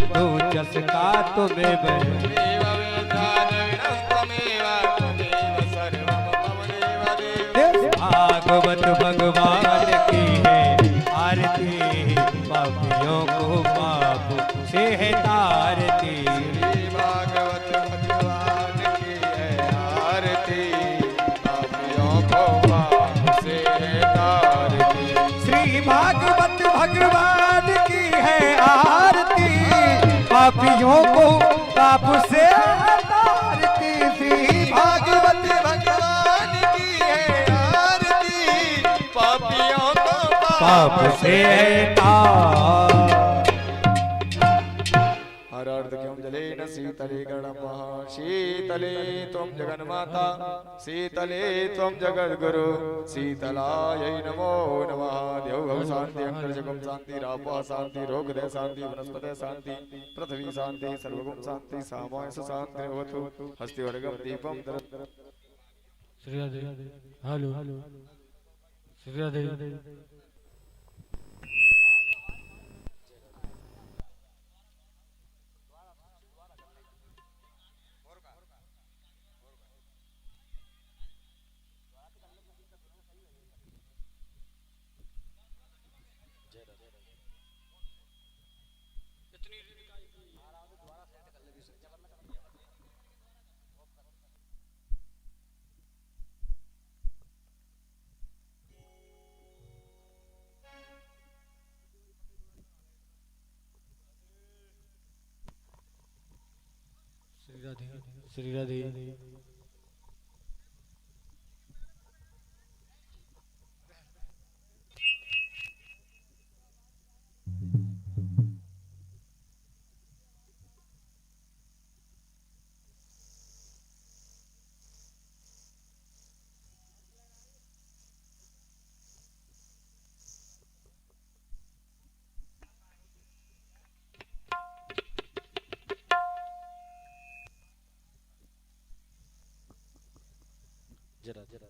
बंधु चसका तुम्हें भागवत भगवान की है आरती, पापियों को पाप से है तारती। भागवत भगवान की है आरती, पापियों को पाप से है तारती। श्री भागवत भगवान की है आरती, पापियों को पाप से है तारती। श्री भागवत भगवान की है आरती, पापियों को पाप से है तार। हर अर्ध क्यों जले न शीतले गणमः, शीतले त्वं जगन्माता, शीतले त्वं जगद्गुरु, शीतलायै नमो नमः। देवौ शान्ति, अंतरिक्षं शान्ति, रापः शान्ति, रोगदय शान्ति, वनस्पतय शान्ति, पृथ्वी शान्ति, सर्वगुण शान्ति, सामायस शान्ति भवतु। हस्तिवर्गं दीपं दर। श्री राधे। हेलो श्री राधे। श्री राधे। जय राधे।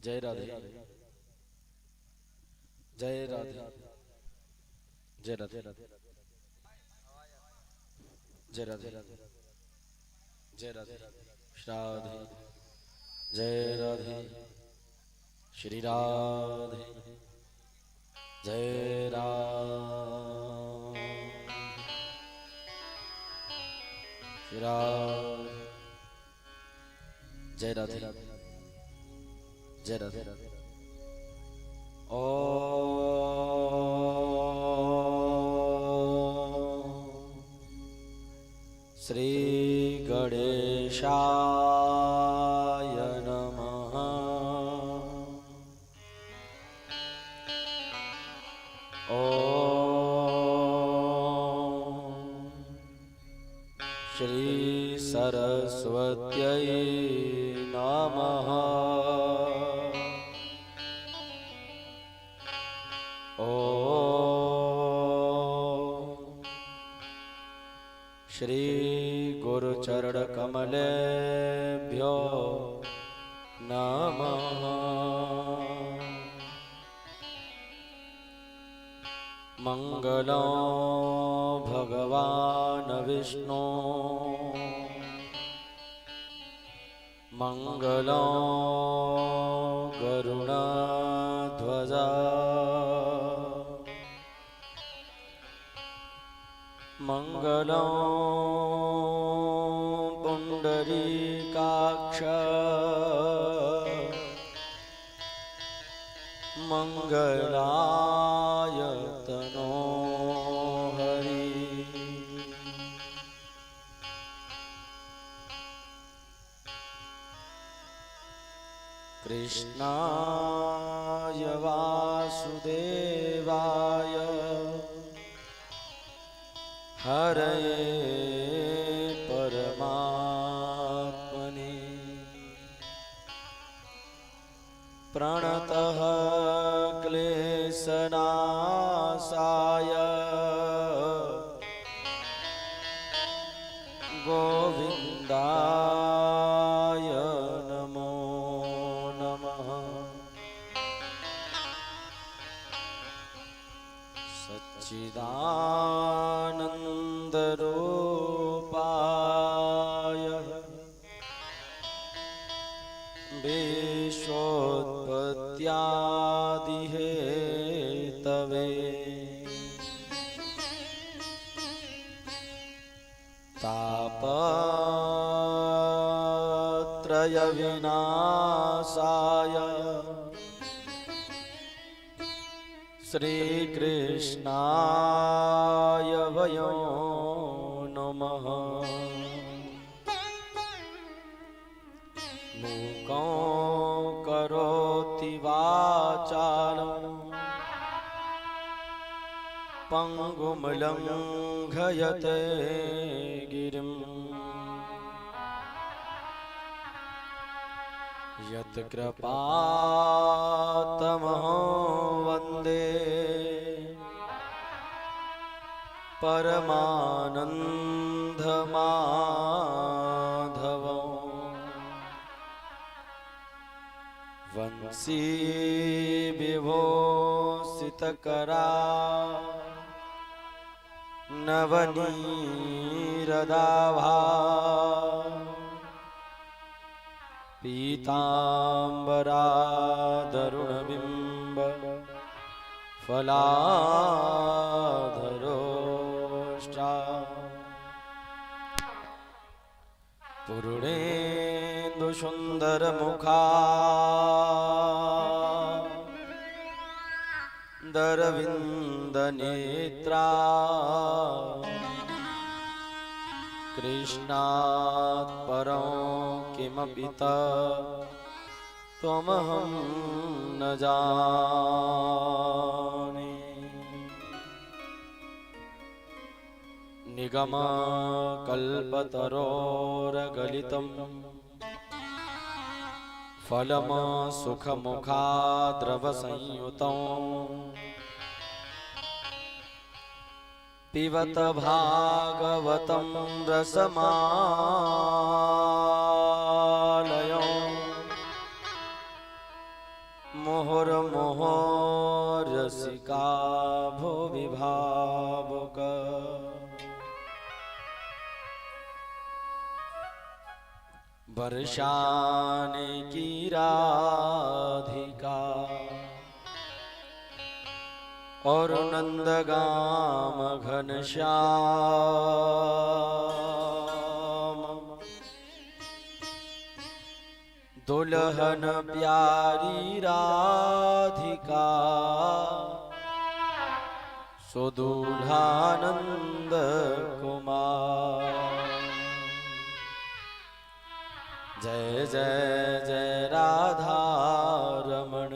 जय राधे। जय राधे। जय राधे। जय राधे। जय राधे। जय राधे। श्राधे। जय राधे। श्री राधे। जय राम। श्री राधे। जय राधे। जय राधे। ओ श्री गणेशाय नमः। ओ श्री सरस्वत्यै नमः। ओ श्री गुरुचरण कमलेभ्यो नमः। मंगलो भगवान विष्णु, मंगलो गरुड़ध्वजा, मंगलो पुंडरीकाक्ष, मंगलाय तनो हरि। कृष्णाय वासुदेवाय हरये परमात्मने प्रणतः क्लेशनाशाय गोविन्दाय नमो नमः। चिदानन्दरूपाय विश्वोत्पत्त्यादिहेतवे तापत्रयविनाशाय श्रीकृष्णाय वयं नमः। मूकं करोति वाचालं पङ्गुं लङ्घयते गिरिं यत्कृपातमहं वन्दे परमानन्दमाधवम्। वंशी विभूषितकरा नवनीरदाभा पीताम्बरादरुणबिम्ब फलाधरोष्टा पूर्णेन्दुसुन्दरमुखा दरविन्दनेत्रा कृष्णात् परं किमपि त्वमहं न जाने। निगमकल्पतरोरगलितं फलं सुखमुखाद्रवसंयुतं पिबत भागवतं रसमालयं मुहुर्मुहुः रसिका भुवि भावुक। बरसाने की राधिका और नंदगाम घनश्याम दुल्हन प्यारी राधिका सुदुल्हानंद कुमार। जय जय जय राधा रमण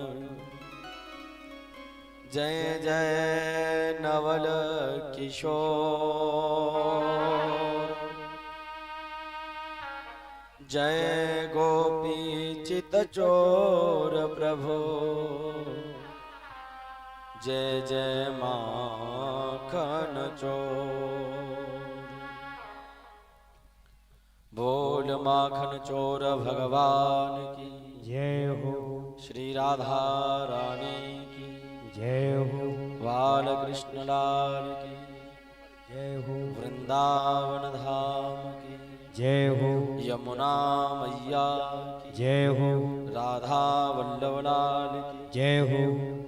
जय जय नवल किशोर जय गोपी चित चोर प्रभु जय जय माखन चोर। बोल माखन चोर भगवान की जय हो, श्री राधा रानी की जय हो, बाल कृष्ण लाल की जय हो, वृंदावन धाम की जय हो, यमुना मैया की जय हो, राधा वल्लभ लाल की जय हो,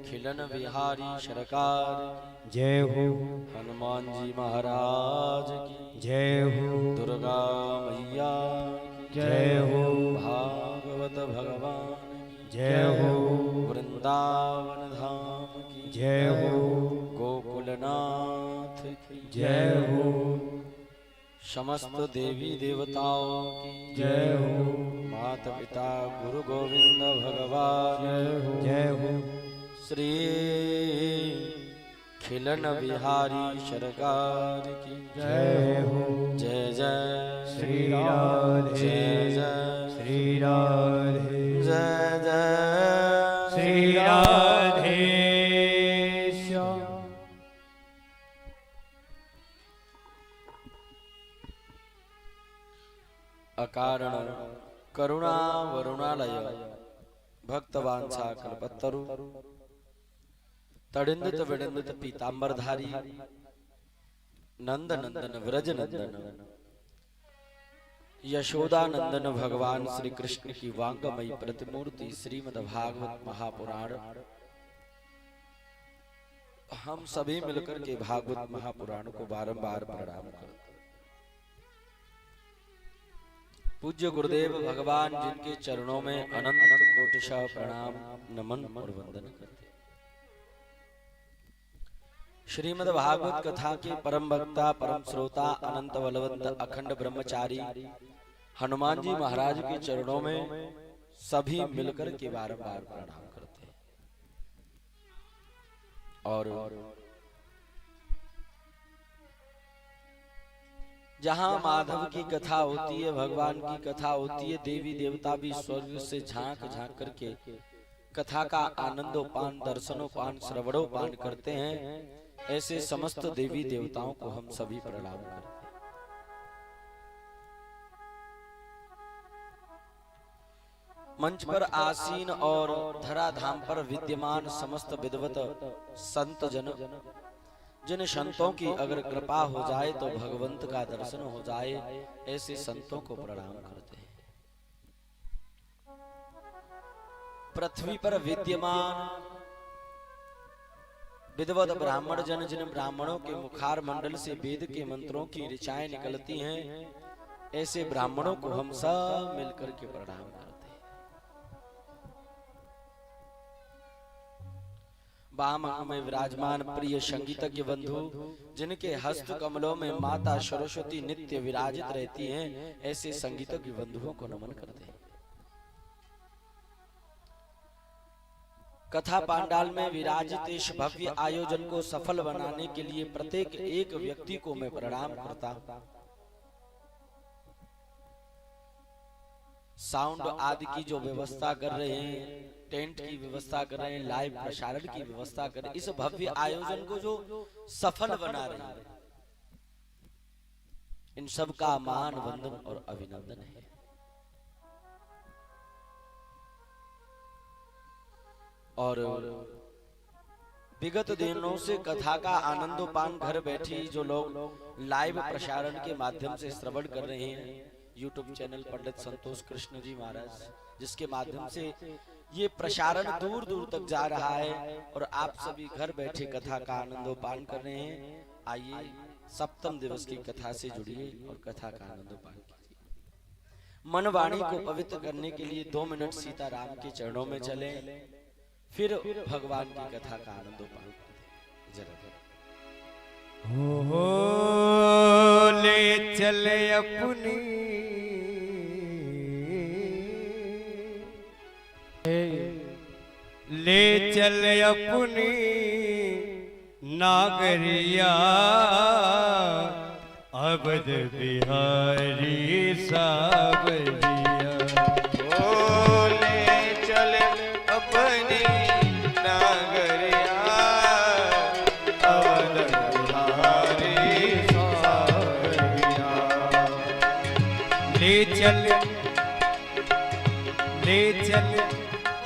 खिलन बिहारी सरकार की जय हो, हनुमान जी महाराज की जय हो, दुर्गा मैया की जय हो, भागवत भगवान की जय हो, वृंदावन धाम की जय हो, गोकुलनाथ की जय हो, समस्त देवी देवताओं की जय हो, माता पिता गुरु गोविंद भगवान जय हो, श्री खिलन बिहारी सरकार की जय हो, जय जय श्री राधे, जय जय श्री राधे, जय जय श्री राधे श्याम। अकारण करुणा वरुणालय भक्तवांछा कल्पतरु तड़िंदित विड़िंदित पीतांबरधारी नंद नंदन व्रज नंदन यशोदा नंदन भगवान श्री कृष्ण की वांगमयी प्रतिमूर्ति श्रीमद् भागवत महापुराण हम सभी मिलकर के भागवत महापुराण को बारंबार प्रणाम करते। पूज्य गुरुदेव भगवान जिनके चरणों में अनंत कोटिशः प्रणाम नमन और वंदन करते। श्रीमद् भागवत कथा के परम वक्ता परम श्रोता अनंत बलवंत अखंड ब्रह्मचारी हनुमान जी महाराज के चरणों में सभी मिलकर के बारंबार प्रणाम करते हैं। और जहां माधव की कथा होती है, भगवान की कथा होती है, देवी देवता भी स्वर्ग से झांक झांक करके कथा का आनंदोपान दर्शनोपान श्रवणोपान करते हैं। ऐसे समस्त देवी देवताओं को हम सभी प्रणाम करते हैं। मंच पर आसीन और धराधाम पर विद्यमान समस्त विद्वत संत जन, जिन संतों की अगर कृपा हो जाए तो भगवंत का दर्शन हो जाए, ऐसे संतों को प्रणाम करते हैं। पृथ्वी पर विद्यमान विद्वत ब्राह्मण जन, जिन ब्राह्मणों के मुखार मंडल से वेद के मंत्रों की ऋचाएं निकलती हैं, ऐसे ब्राह्मणों को हम सब मिलकर के प्रणाम करते हैं। वाम में विराजमान प्रिय संगीतज्ञ बंधु, जिनके हस्त कमलों में माता सरस्वती नित्य विराजित रहती हैं, ऐसे संगीतज्ञ बंधुओं को नमन करते हैं। कथा पांडाल में विराजित इस भव्य आयोजन को सफल बनाने के लिए प्रत्येक एक व्यक्ति को मैं प्रणाम करता हूं। साउंड आदि की जो व्यवस्था कर रहे हैं, टेंट की व्यवस्था कर रहे हैं, लाइव प्रसारण की व्यवस्था कर रहे हैं, इस भव्य आयोजन को जो सफल बना रहे हैं, इन सब का मान वंदन और अभिनंदन है। और विगत दिनों से कथा का आनंदोपान घर बैठे जो लोग लाइव प्रसारण के माध्यम से श्रवण कर रहे हैं, यूट्यूब चैनल पंडित संतोष कृष्ण जी महाराज, जिसके माध्यम से ये प्रसारण दूर दूर तक जा रहा है और आप सभी घर बैठे कथा का आनंदोपान कर रहे हैं। आइए सप्तम दिवस की कथा से जुड़िए और कथा का आनंदोपान कीजिए। मन वाणी को पवित्र करने के लिए 2 मिनट सीताराम के चरणों में चले, फिर भगवान की कथा का आनंदोपान करें। जरा हो ले चले अपनी ले चले अपनी नागरिया अवध बिहारी सावरिया। ओ ले चले अपनी नागरिया अवध बिहारी सावरिया। ले चल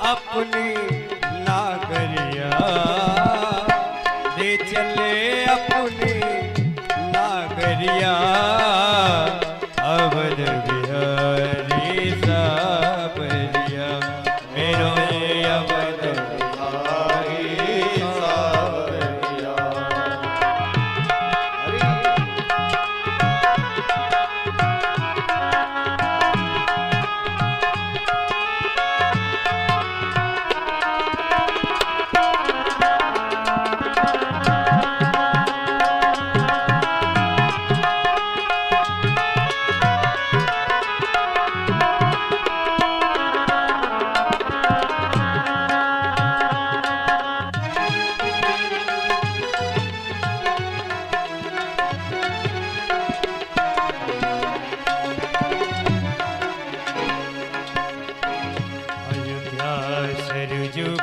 अपनी नागरिया, ले चले अपनी नागरिया अवध बिहारी सावरिया। मेरो ये अवध बिहारी सावरिया।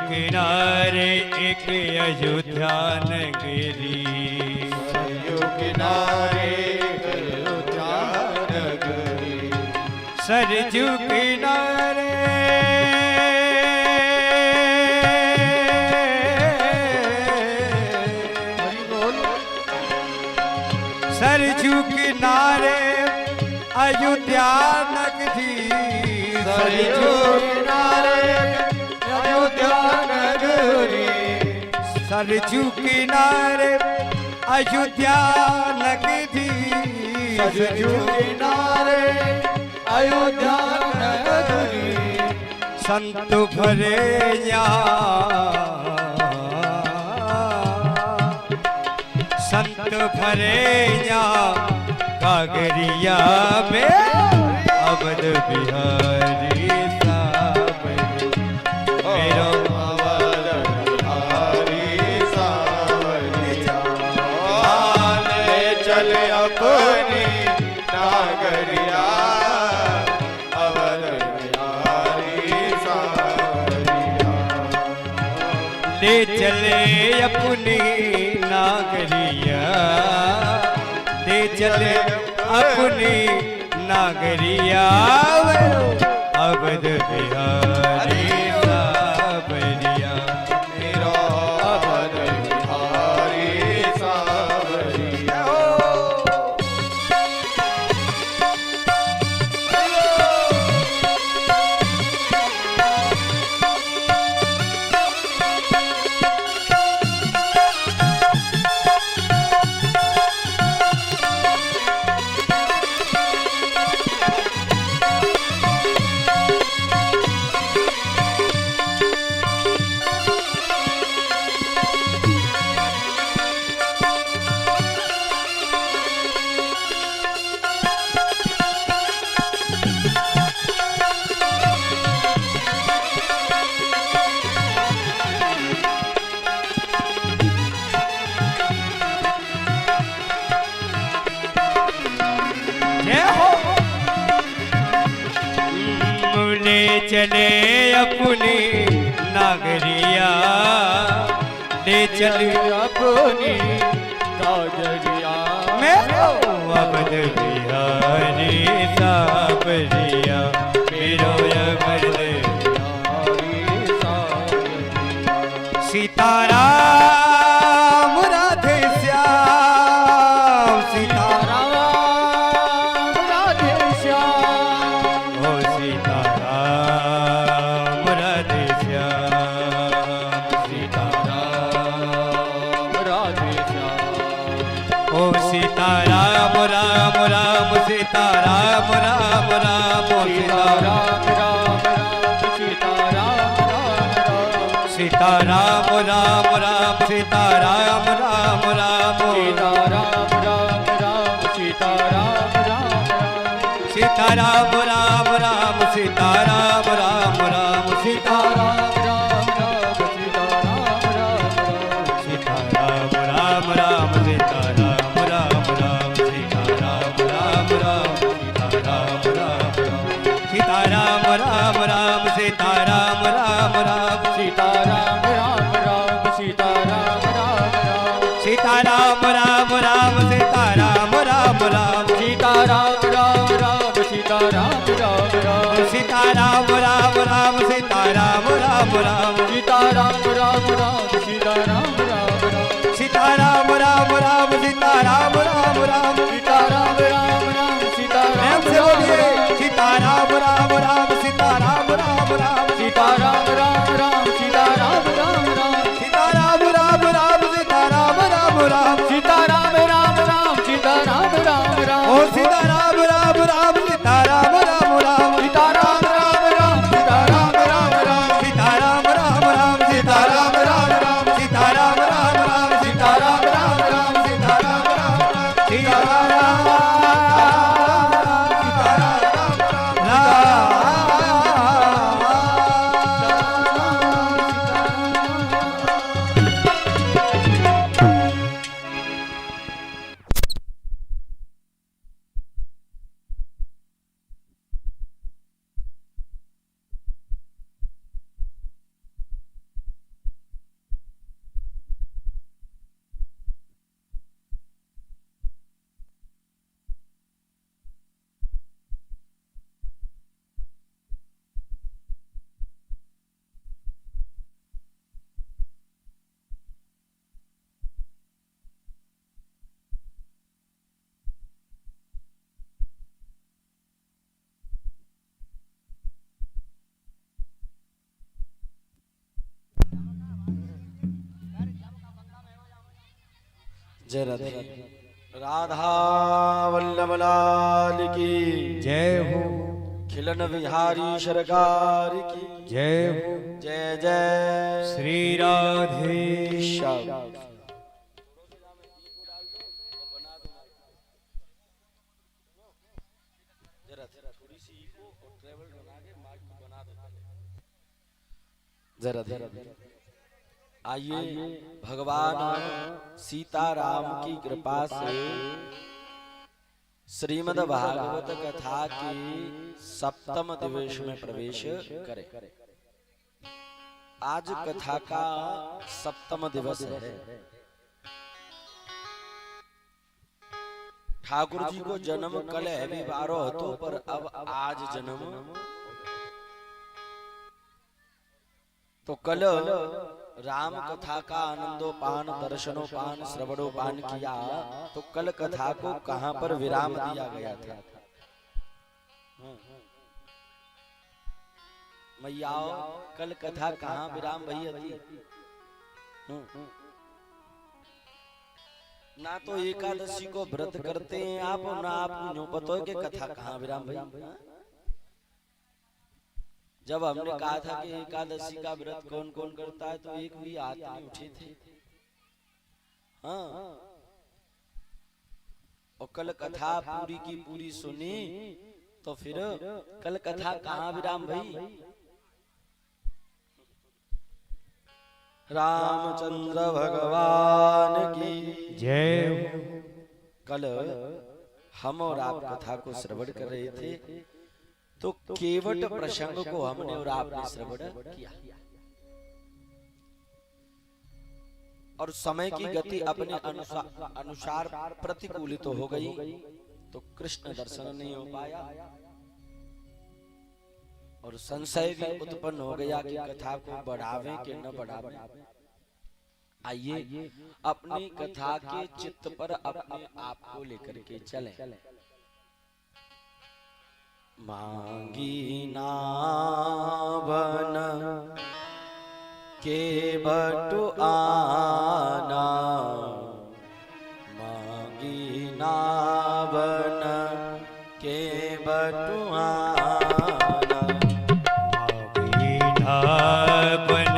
किनारे एक अयोध्या नगरी, सरयू किनारे अयोध्या नगरी। सरयू किनारे सरजू किनारे अयोध्या नगरी सरजू किनारे अयोध्या नगरी सरजू किनारे अयोध्या नगरी सरजू किनारे अयोध्या नगरी संत भरे संत भरे कागरिया में अवध बिहारी सावरी मेरो अवध बिहारी सावरिया ले चल अपनी नागरिया अवध बिहारी सावरिया ले चले अपनी नागरिया ले चले अपनी नागरिया अवध बिहारी सावरिया मेरा अवध बिहारी सावरिया ले चले अपनी नागरिया ले चले अपनी नागरिया मैं अवध बिहारी सावरिया मेरो अवध बिहारी सावरिया सीताराम राधे श्याम सीताराम राधे श्याम ओ सीताराम राधे श्याम सीताराम राधे श्याम ओ सीताराम राम राम सीताराम राम राम ओ सीताराम सीताराम राम सीताराम राम सीताराम राम राम सीताराम राम राम सीताराम राम राम सीताराम सीताराम राम राम सीताराम सीताराम राम राम सीताराम राम सीताराम राम राम सीताराम राम राम सीताराम राम राम सीताराम राम राम सीताराम राम राम सीताराम राम राम सीताराम राम राम सीताराम राम राम सीताराम राम राम सीताराम राम राम सीताराम राम राम सीताराम राम राम सीताराम राम राम सीताराम राम राम सीताराम राम राम सीताराम प्रेम से बोलिए सीताराम राम राम सीताराम राम राम सीताराम राम राम सीताराम राम राम सीताराम राम राम सीताराम राम राम सीताराम राम राम सीताराम राम राम ओ सीताराम राम राम सीताराम राम राम सीताराम राम राम सीताराम राम राम सीताराम राम राम सीताराम राम राम सीताराम राम राम सीताराम राम राम सीताराम जय राधे। राधा वल्लभ लाल की जय हो, खिलन बिहारी सरकार की जय हो, जय जय श्री राधे श्याम। जरा आइए भगवान सीताराम की कृपा से श्रीमद् भागवत कथा के सप्तम दिवस में प्रवेश करें। आज कथा का सप्तम दिवस है। ठाकुर जी को जन्म कल है भी 12 तो पर अब आज जन्म तो कल राम कथा का आनंदोपान दर्शनोपान श्रवणोपान किया तो कल कथा को कहां पर विराम दिया गया था? मैया कल कथा कहां विराम भई थी? ना तो एकादशी को व्रत करते हैं आप, ना आपको यूं पता है कि कथा कहां विराम भई। जब हमने कहा था कि एकादशी का व्रत कौन कौन करता है तो एक भी हाथ नहीं उठे थे। हाँ, और कल कथा पूरी की पूरी सुनी तो फिर कल कथा कहाँ विराम भई? रामचंद्र भगवान की जय हो। कल हम और आप कथा को श्रवण कर रहे थे तो केवट प्रसंग को हमने और आपने श्रवण किया और समय की गति अपने अनुसार प्रतिकूलित हो गई तो कृष्ण दर्शन नहीं हो पाया और संशय भी उत्पन्न हो गया कि कथा को बढ़ावे कि न बढ़ावे। आइए अपनी कथा के चित्त पर अपने आप को लेकर के चलें। मांगी नावन के बटु आना, मांगी नावन के बटु आना, मांगी नावन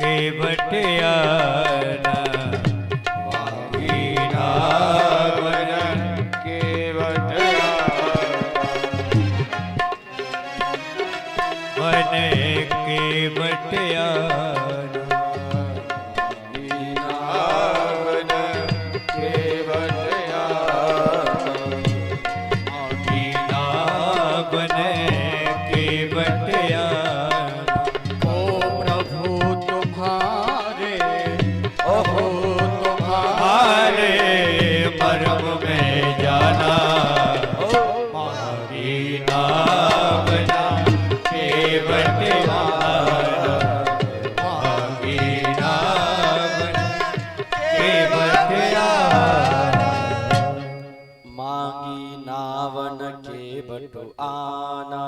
के बटियाना, मांगी नावन के बटियाना, मन के बटियाना, नावन के बटियाना, मांगी नावन के बटियाना। ओ प्रभु तुम्हारे, ओहो तुम्हारे मर्म में जाना, मांगी नावन के बटियाना, मांगी नावन के बटियाना। मांगी नावन के बटु आना,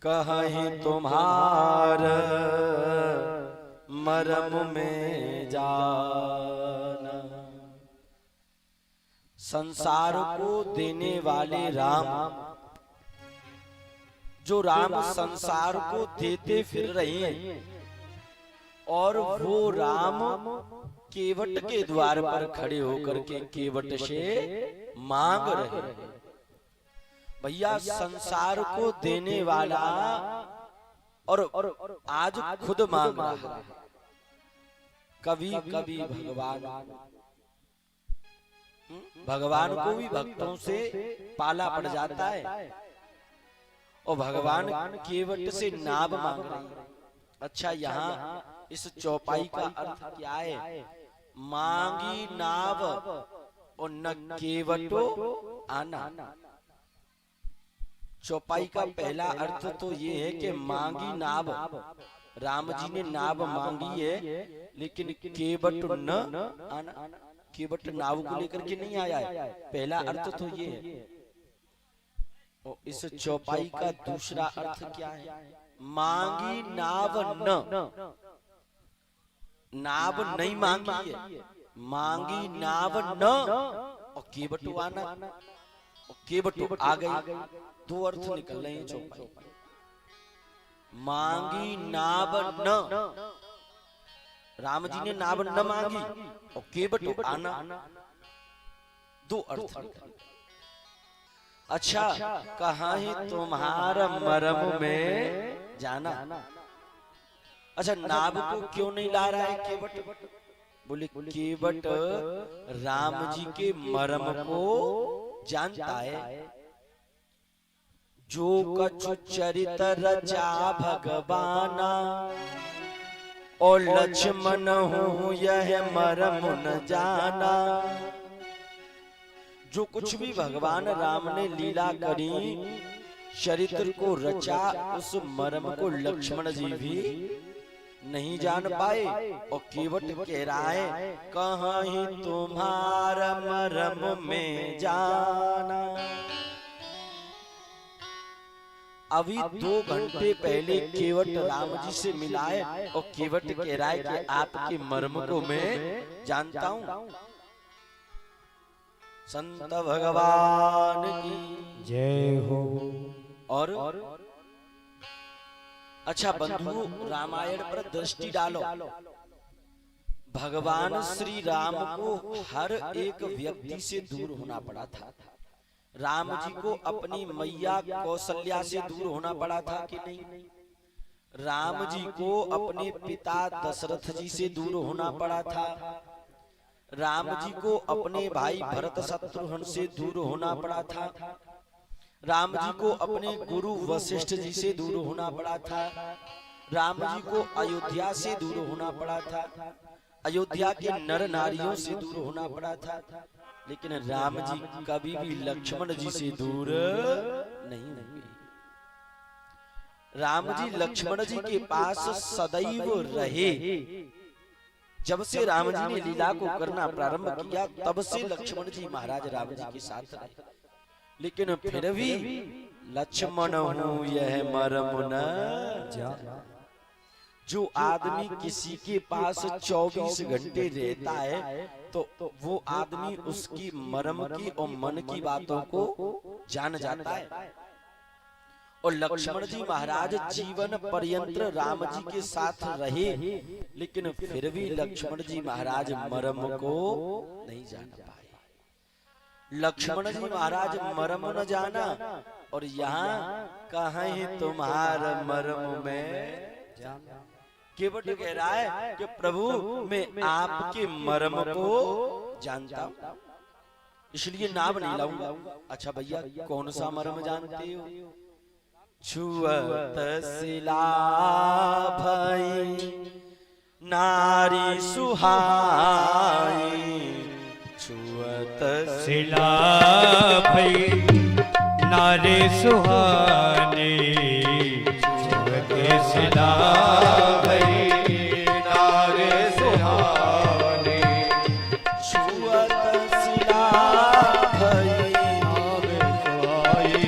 कहीं तुम्हार मरम में जाना। संसार को देने वाले राम, जो राम संसार को देते फिर रहे हैं और वो राम केवट के द्वार पर खड़े होकर के केवट से मांग रहे हैं। भैया संसार को देने वाला और आज खुद मांग रहा है। कभी कभी भगवान को भी भक्तों से पाला पड़ जाता है और भगवान केवट से नाभ मांग रहे हैं। अच्छा, यहाँ इस चौपाई का अर्थ क्या है? मांगी नाव और न केवटो आना। चौपाई का पहला अर्थ तो ये है कि मांगी नाव, राम जी ने नाव मांगी है लेकिन केवट न आना, केवट नाव को लेकर के नहीं आया है। पहला अर्थ तो ये है। और इस चौपाई का दूसरा अर्थ क्या है? मांगी नाव न, नाव नहीं मांगी है, मांगी नाव न और केवटो आना, और केवटो आ गई। दो अर्थ निकल रहे हैं चौपाई। मांगी नाव न, राम जी ने नाव न मांगी और केवटो आना, दो अर्थ निकल। अच्छा, कहाँ है तुम्हारा मरम में जाना। अच्छा, नाव को क्यों नहीं ला रहा है केवट? बोले केवट राम जी के मरम को जानता है। जो कछु चरित रचा भगवाना, और लक्ष्मण हूँ यह मरम न जाना। जो कुछ भी भगवान राम ने लीला करी, चरित्र को रचा, उस मर्म को लक्ष्मण जी भी नहीं जान पाए। और केवट कह रहा है कहाँ ही तुम्हारा मर्म में जाना। अभी 2 घंटे पहले केवट राम जी से मिला है और केवट कह रहा है कि आपके मर्म को मैं जानता हूँ। संत भगवान की जय हो। और अच्छा बंधु, रामायण पर दृष्टि डालो। भगवान श्री राम को हर एक व्यक्ति से दूर होना पड़ा था। राम जी को अपनी मैया कौशल्या से दूर होना पड़ा था कि नहीं? राम जी को अपने पिता दशरथ जी से दूर होना पड़ा था। राम जी को अपने भाई भरत शत्रुघ्न से दूर होना पड़ा था। राम जी को अपने गुरु वशिष्ठ जी से दूर होना पड़ा था। राम जी को अयोध्या से दूर होना पड़ा था। अयोध्या के नर नारियों से दूर होना पड़ा था। लेकिन राम जी कभी भी लक्ष्मण जी से दूर नहीं हुए। राम जी लक्ष्मण जी के पास सदैव रहे। जब से राम जी ने लीला को करना प्रारंभ किया, तब से लक्ष्मण जी महाराज राम जी के साथ रहे। लेकिन फिर भी लक्ष्मण हूँ यह मरम न जाना। जो आदमी किसी के पास 24 घंटे रहता है, तो वो आदमी उसकी मर्म की और मन की बातों को जान जाता है। और लक्ष्मण जी महाराज जीवन पर्यंत राम जी के साथ रहे, लेकिन फिर भी लक्ष्मण जी महाराज मर्म को नहीं जान पाए। लक्ष्मण जी महाराज मर्म न जाना, और यहाँ कहाँ है तुम्हारा मर्म में जाना। केवट कह रहा है कि प्रभु मैं आपके मर्म को जानता हूँ, इसलिए नाम नहीं लाऊंगा। अच्छा भैया, कौन सा मर्म जानते हो? छुअत सिला भई नारी सुहाई। छुअत सिला भई नारी सुहानी। छुअत सिला भई नारी सुहानी। छुअत सिला भई नारी सुहाई।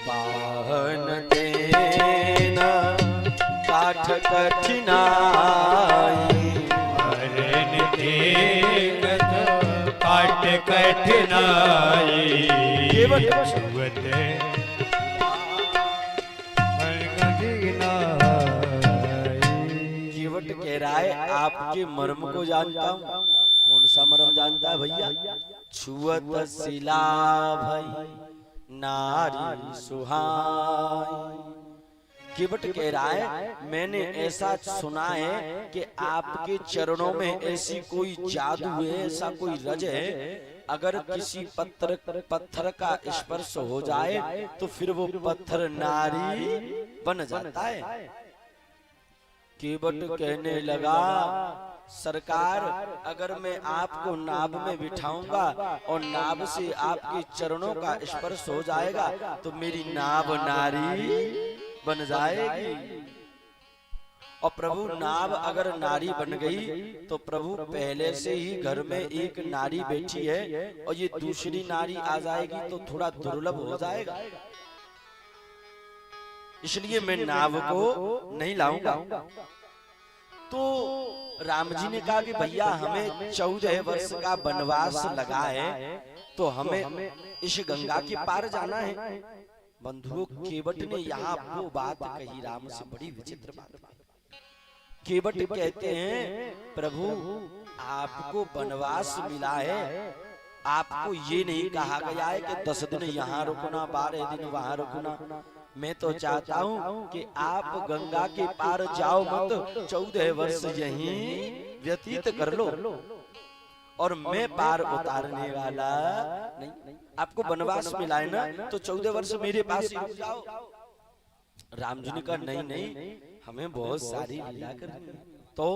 पाहन तेन काठ कठिनाई। हरन देखत काट कठिनाई। छुअत केवट कह रहा है आपके मर्म को जानता हूँ। कौन सा मर्म जानता है भैया? छुअत सिला भई नारी सुहाई। केवट कह रहा है मैंने ऐसा सुना है कि आपके चरणों में ऐसी कोई जादू है, ऐसा कोई रज है, अगर किसी पत्थर का स्पर्श हो जाए तो फिर वो पत्थर नारी बन जाता है। केवट कहने लगा सरकार, अगर मैं आपको नाभ में बिठाऊंगा और नाभ से आपके चरणों का स्पर्श हो जाएगा तो मेरी नाभ नारी बन जाएगी। और प्रभु नाभ अगर नारी बन गई तो प्रभु पहले से ही घर में एक नारी बैठी है और ये दूसरी नारी आ जाएगी तो थोड़ा दुर्लभ हो जाएगा, इसलिए मैं नाभ को नहीं लाऊंगा। तो राम जी ने कहा कि भैया हमें 14 वर्ष का वनवास लगा है, तो हमें इस गंगा के पार जाना है। बंधुओं, केवट ने यहाँ वो बात कही राम से, बड़ी विचित्र बात। केवट कहते हैं प्रभु आपको वनवास मिला है, आपको ये नहीं कहा गया है कि 10 दिन यहाँ रुकना 12 दिन वहाँ रुकना। मैं तो चाहता हूँ कि आप गंगा के पार जाओ मत, 14 वर्ष यहीं व्यतीत कर लो और मैं पार उतारने वाला नहीं। आपको वनवास मिला है ना, तो 14 वर्ष मेरे पास ही रुक जाओ। राम जी ने कहा नहीं नहीं, हमें बहुत सारी लीला करनी है। तो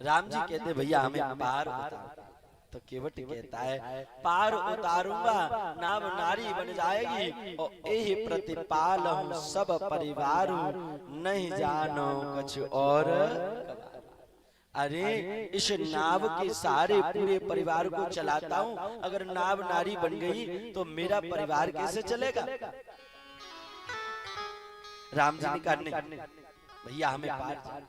राम जी कहते भैया हमें पार उतार। तो केवट कहता है पार उतारूंगा, नाम नारी बन जाएगी और यही प्रतिपाल हूँ सब परिवार, नहीं जानो कुछ और। अरे इस नाव के सारे पूरे परिवार को चलाता हूँ, अगर नाव नारी बन गई तो मेरा परिवार कैसे चलेगा। राम जी ने कहा नहीं भैया हमें पार जाना।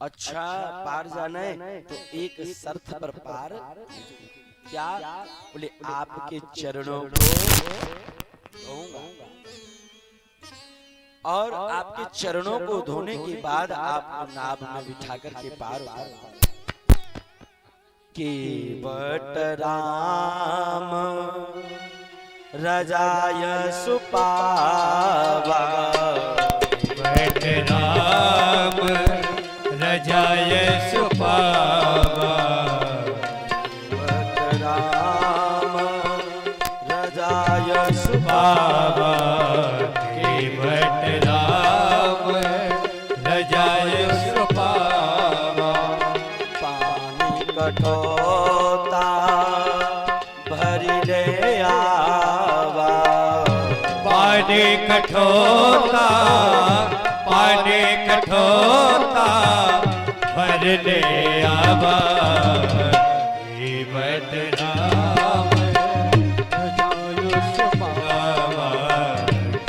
अच्छा पार जाना है तो एक शर्त पर पार। क्या? बोले आपके चरणों को धोऊंगा और आपके चरणों को धोने के बाद आपको नाव में बिठा करके पार उतारूंगा। केवट राम रजाय सुपावा, केवट राम रजाय सुपावा, केवट राम रजाय सुपावा, केवट राम रजाय सुपावा। पानी कठोता भरी ले आवा, पानी कठोता पानी कठोता भर ले आवा, केवट राम रजाय सुपावा,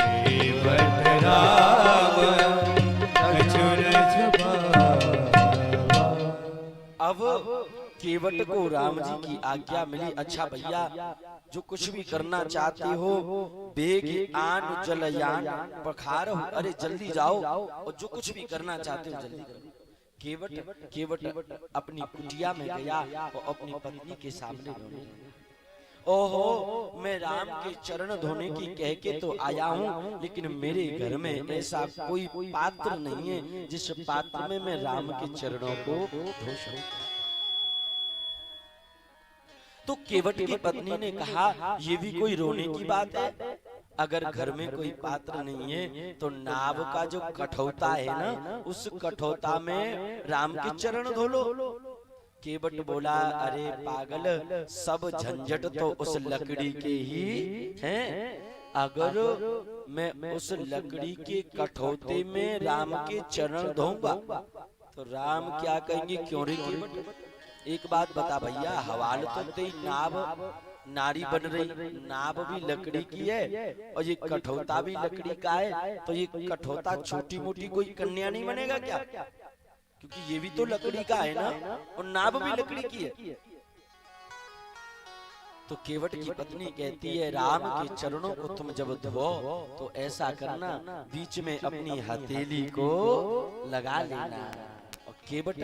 केवट राम कछुर छुपावा। अब केवट को राम जी की आज्ञा मिली। अच्छा भैया जो कुछ भी करना चाहते हो, बेग आन जलयान पखार हो, अरे जल्दी जाओ और जो कुछ भी करना चाहते हो जल्दी करो। केवट अपनी कुटिया में गया और अपनी पत्नी के सामने रोने लगा। ओहो मैं राम के चरण धोने की कह के तो आया हूँ, लेकिन मेरे घर में ऐसा कोई पात्र नहीं है जिस पात्र में मैं राम के चरणों को धो सकूं। तो केवट की पत्नी ने कहा ये भी कोई रोने की बात है, अगर घर में कोई पात्र नहीं है तो नाव का जो कठौता है ना, उस कठौता में राम के चरण धो लो। केवट बोला अरे पागल, सब झंझट तो उस लकड़ी के ही हैं, अगर मैं उस लकड़ी के कठौते में राम के चरण धोऊंगा तो राम क्या कहेंगे, क्यों रे केवट। एक बात बता भैया, हवाल तो तेरी नाव नारी बन रही, नाव भी लकड़ी की है और ये कठौता भी लकड़ी का है, तो ये कठौता छोटी मोटी कोई कन्या नहीं बनेगा क्या, क्योंकि ये भी तो लकड़ी का है ना और नाव भी लकड़ी की है। तो केवट की पत्नी कहती है राम के चरणों को तुम जब धो तो ऐसा करना, बीच में अपनी हथेली को लगा लेना। और केवट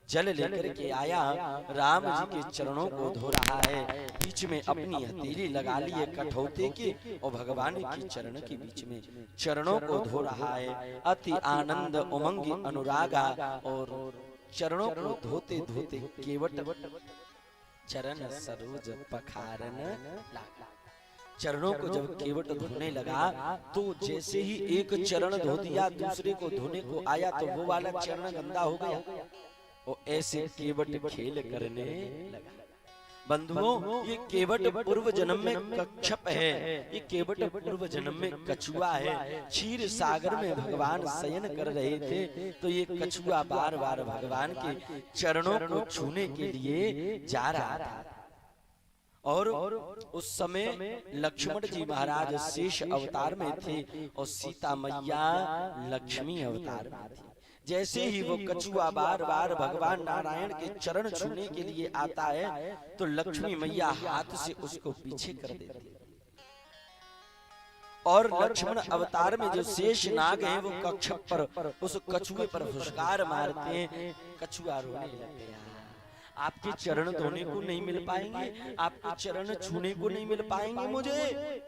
जल लेकर के आया, राम जी के चरणों को धो रहा है, बीच में अपनी हथेली लगा ली है कठौते की और भगवान की चरण के बीच में चरणों को धो रहा है। अति आनंद उमंग अनुरागा, और चरणों को धोते धोते केवट चरण सरोज पखारन लगा। चरणों को जब केवट धोने लगा तो जैसे ही एक चरण धो दिया, दूसरे को धोने को आया तो वो वाला चरण गंदा हो गया। और ऐसे केवट खेल करने लगा। बंधुओं ये केवट पूर्व जन्म में कच्छप है, ये केवट पूर्व जन्म में कछुआ है। क्षीर सागर में भगवान शयन कर रहे थे तो ये कछुआ बार बार भगवान के चरणों को छूने के लिए जा रहा था। और उस समय लक्ष्मण जी महाराज शेष अवतार में थे और सीता मैया लक्ष्मी अवतार में थी। जैसे ही वो कछुआ बार बार भगवान नारायण के चरण छूने के लिए आता है तो लक्ष्मी मैया हाथ से उसको पीछे कर देती है। और लक्ष्मण अवतार में जो शेष नाग हैं वो कच्छप पर उस कछुए पर फुसकार मारते हैं। कछुआ रोने लगते हैं, आपके चरण धोने को नहीं मिल पाएंगे, आपके चरण छूने को नहीं मिल पाएंगे मुझे।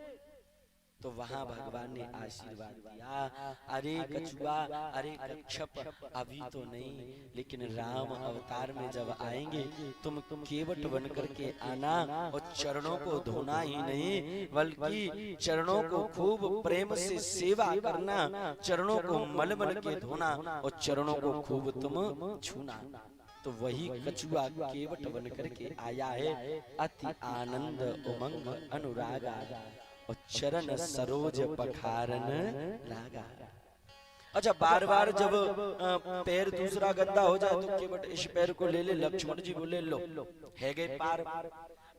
तो वहां भगवान ने आशीर्वाद दिया, अरे कछुआ, अरे कच्छप, अभी तो नहीं, लेकिन राम अवतार में जब आएंगे तुम केवट बन करके आना और चरणों को धोना ही नहीं बल्कि चरणों को खूब प्रेम से सेवा करना, चरणों को मल मल के धोना और चरणों को खूब तुम छूना। तो वही कछुआ केवट बन करके आया है, अति आनंद उमंग अनुरागा और चरण सरोज पखारन लागा। अच्छा, बार बार जब पैर दूसरा गंदा हो जाए तो केवट इस पैर को ले ले, लक्ष्मण जी बोले लो है गए पार।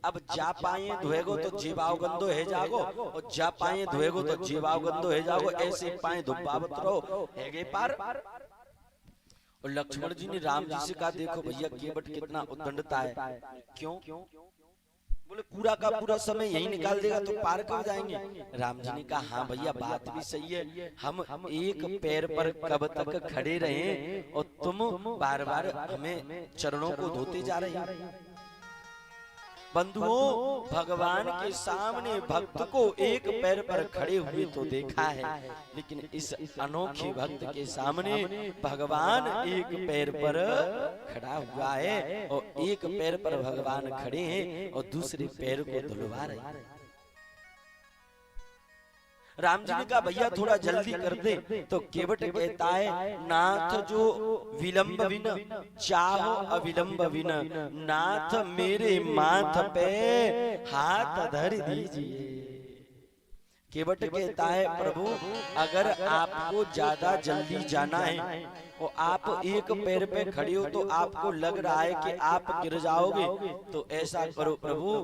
अब जा पाए धोएगो तो जीवाव गंदो है जागो, और जा पाए धोएगो तो जीवाव गंदो है जागो, ऐसे पाए धुपावत रहो है गए पार। और लक्ष्मण जी ने राम जी से कहा, देखो भैया केवट कितना उद्दंडता है, क्यों? बोले पूरा का पूरा समय यही निकाल देगा तो पार कब जाएंगे? राम जी ने कहा, हाँ भैया बात भी सही है, हम एक पैर पर कब तक खड़े रहे और तुम बार बार हमें चरणों को धोते जा रहे हैं। बंधुओं, भगवान के सामने भक्त को एक पैर पर खड़े हुए तो देखा है, लेकिन इस अनोखे भक्त के सामने भगवान एक पैर पर खड़ा हुआ है और एक पैर पर भगवान खड़े हैं और दूसरे पैर को धुलवा रहे हैं। राम जी ने कहा, भैया थोड़ा जल्दी कर दे। तो केवट कहता है, नाथ जो विलंब विन चाहो अविलंब विन, नाथ मेरे माथ पे हाथ धर दीजिए। केवट कहता है, प्रभु अगर आपको ज्यादा जल्दी जाना है और आप एक पैर पे खड़े हो तो आपको लग रहा है कि आप गिर जाओगे, तो ऐसा करो प्रभु,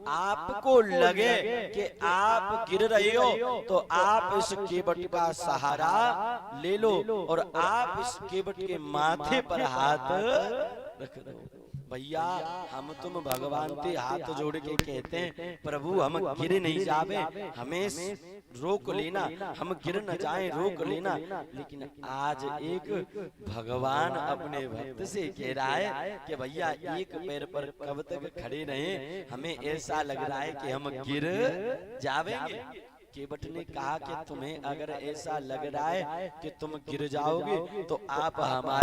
आपको लगे कि आप गिर रहे हो तो आप इस केवट का सहारा ले लो और आप इस केवट के माथे पर हाथ रख दो। भैया हम तुम भगवान के हाथ जोड़ के कहते हैं, प्रभु हम गिर नहीं जावे, हमें रोक लेना, हम गिर न जाएं रोक लेना। लेकिन आज एक भगवान अपने भक्त से कह रहा है कि भैया एक पैर पर कब तक खड़े रहे, हमें ऐसा लग रहा है कि हम गिर जावेंगे। केवट ने कहा कि तुम्हें अगर ऐसा लग रहा है कि तुम गिर जाओगे तो आप हमारे